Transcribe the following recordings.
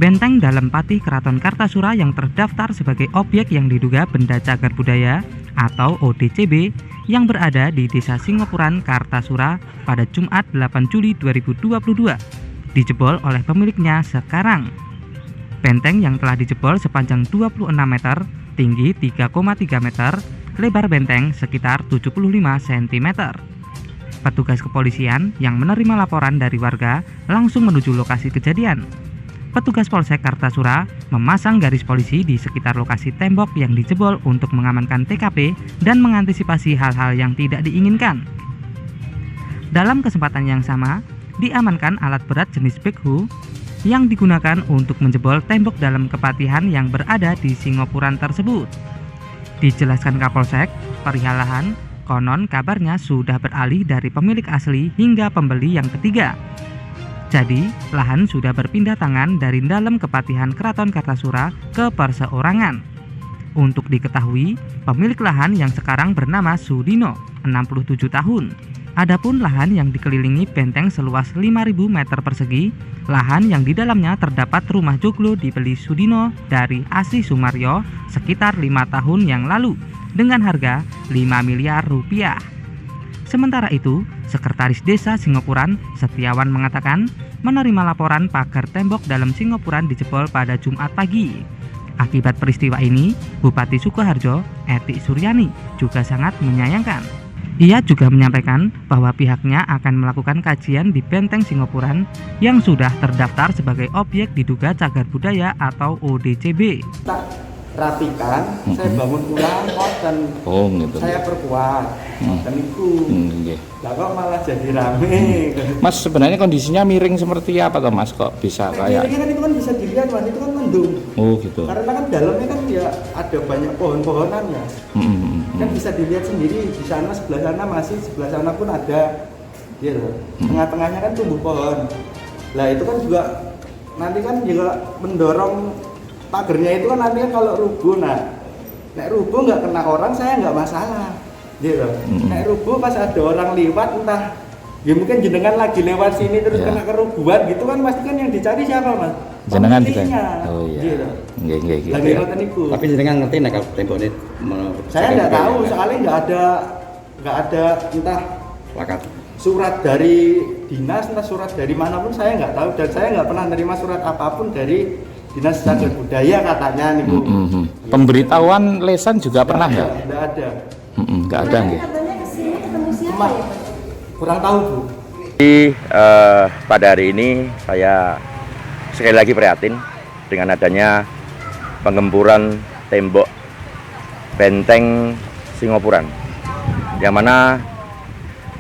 Benteng Dalem Pati Keraton Kartasura yang terdaftar sebagai objek yang diduga benda cagar budaya atau ODCB yang berada di Desa Singopuran, Kartasura pada Jumat 8 Juli 2022 dijebol oleh pemiliknya sekarang. Benteng yang telah dijebol sepanjang 26 meter, tinggi 3,3 meter, lebar benteng sekitar 75 cm. Petugas kepolisian yang menerima laporan dari warga langsung menuju lokasi kejadian. Petugas Polsek Kartasura memasang garis polisi di sekitar lokasi tembok yang dijebol untuk mengamankan TKP dan mengantisipasi hal-hal yang tidak diinginkan. Dalam kesempatan yang sama, diamankan alat berat jenis backhoe yang digunakan untuk menjebol tembok dalam kepatihan yang berada di Singopuran tersebut. Dijelaskan Kapolsek, perihal lahan konon kabarnya sudah beralih dari pemilik asli hingga pembeli yang ketiga. Jadi, lahan sudah berpindah tangan dari dalam kepatihan Keraton Kartasura ke perseorangan. Untuk diketahui, pemilik lahan yang sekarang bernama Sudino, 67 tahun. Adapun lahan yang dikelilingi benteng seluas 5.000 meter persegi, lahan yang di dalamnya terdapat rumah joglo dibeli Sudino dari Asih Sumaryo sekitar 5 tahun yang lalu dengan harga 5 miliar rupiah. Sementara itu, Sekretaris Desa Singopuran, Setiawan mengatakan menerima laporan pagar tembok dalam Singopuran dijebol pada Jumat pagi. Akibat peristiwa ini, Bupati Sukoharjo, Eti Suryani, juga sangat menyayangkan. Ia juga menyampaikan bahwa pihaknya akan melakukan kajian di Benteng Singopuran yang sudah terdaftar sebagai objek diduga cagar budaya atau ODCB. Rapikan, saya bangun ulang dan gitu. saya perkuat dan itu lah kok malah jadi rame. Mas, sebenarnya kondisinya miring seperti apa toh Mas, kok bisa kayak miringnya kan itu kan bisa dilihat Mas, itu kan mendung. Oh gitu. Karena kan dalamnya kan ya ada banyak pohon-pohonan ya. Kan bisa dilihat sendiri di sana, sebelah sana masih, sebelah sana pun ada gitu. Tengah-tengahnya kan tumbuh pohon. Lah itu kan juga nanti kan juga mendorong pagernya itu kan nanti kalau rubuh, nek rubuh nggak kena orang saya nggak masalah, gitu. Nek rubuh pas ada orang lewat entah, ya mungkin jenengan lagi lewat sini terus kena kerubuhan gitu kan pasti kan yang dicari siapa Mas? Jenengan juga. Oh iya. Gitu. Gitu. Lagi ngoten niku. Tapi jenengan ngerti nek tembok ini? Saya nggak tahu soalnya nggak ada entah plakat surat dari dinas, entah surat dari manapun saya nggak tahu dan saya nggak pernah menerima surat apapun dari Dinas Cagar Budaya katanya nih Bu. Pemberitahuan lesan juga pernah nggak? Nggak ada. Nggak ada nggih. Katanya kesini ketemu siapa ya? Kurang tahu Bu. Jadi pada hari ini saya sekali lagi prihatin dengan adanya penggemburan tembok Benteng Singopuran, yang mana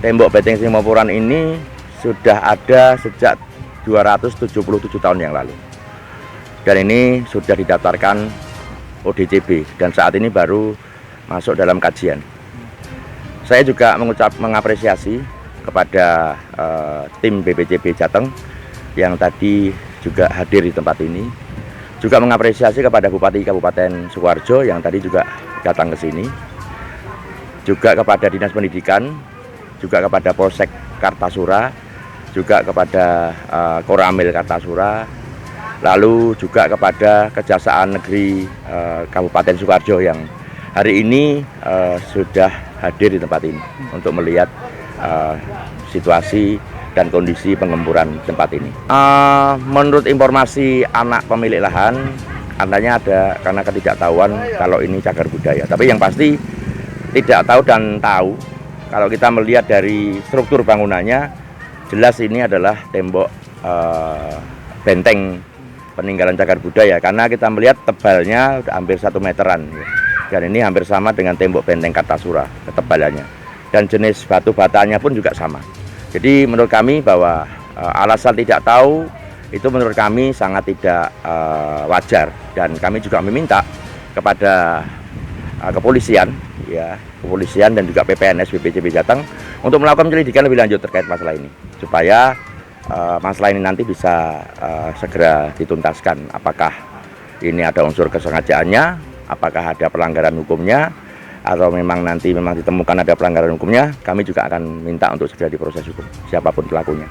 tembok Benteng Singopuran ini sudah ada sejak 277 tahun yang lalu. Dan ini sudah didaftarkan ODCB dan saat ini baru masuk dalam kajian. Saya juga mengapresiasi kepada tim BPCB Jateng yang tadi juga hadir di tempat ini. Juga mengapresiasi kepada Bupati Kabupaten Sukoharjo yang tadi juga datang ke sini. Juga kepada Dinas Pendidikan, juga kepada Polsek Kartasura, juga kepada Koramil Kartasura, lalu juga kepada Kejaksaan Negeri Kabupaten Sukoharjo yang hari ini sudah hadir di tempat ini untuk melihat situasi dan kondisi penggemburan tempat ini. Menurut informasi anak pemilik lahan, katanya ada karena ketidaktahuan kalau ini cagar budaya. Tapi yang pasti tidak tahu dan tahu, kalau kita melihat dari struktur bangunannya, jelas ini adalah tembok benteng peninggalan cagar budaya, karena kita melihat tebalnya hampir 1 meteran dan ini hampir sama dengan tembok Benteng Kartasura ketebalannya, dan jenis batu batanya pun juga sama. Jadi menurut kami bahwa alasan tidak tahu itu menurut kami sangat tidak wajar, dan kami juga meminta kepada kepolisian dan juga PPNS BPCB Jateng untuk melakukan penyelidikan lebih lanjut terkait masalah ini supaya masalah ini nanti bisa segera dituntaskan. Apakah ini ada unsur kesengajaannya, apakah ada pelanggaran hukumnya, atau memang nanti ditemukan ada pelanggaran hukumnya, kami juga akan minta untuk segera diproses hukum siapapun pelakunya.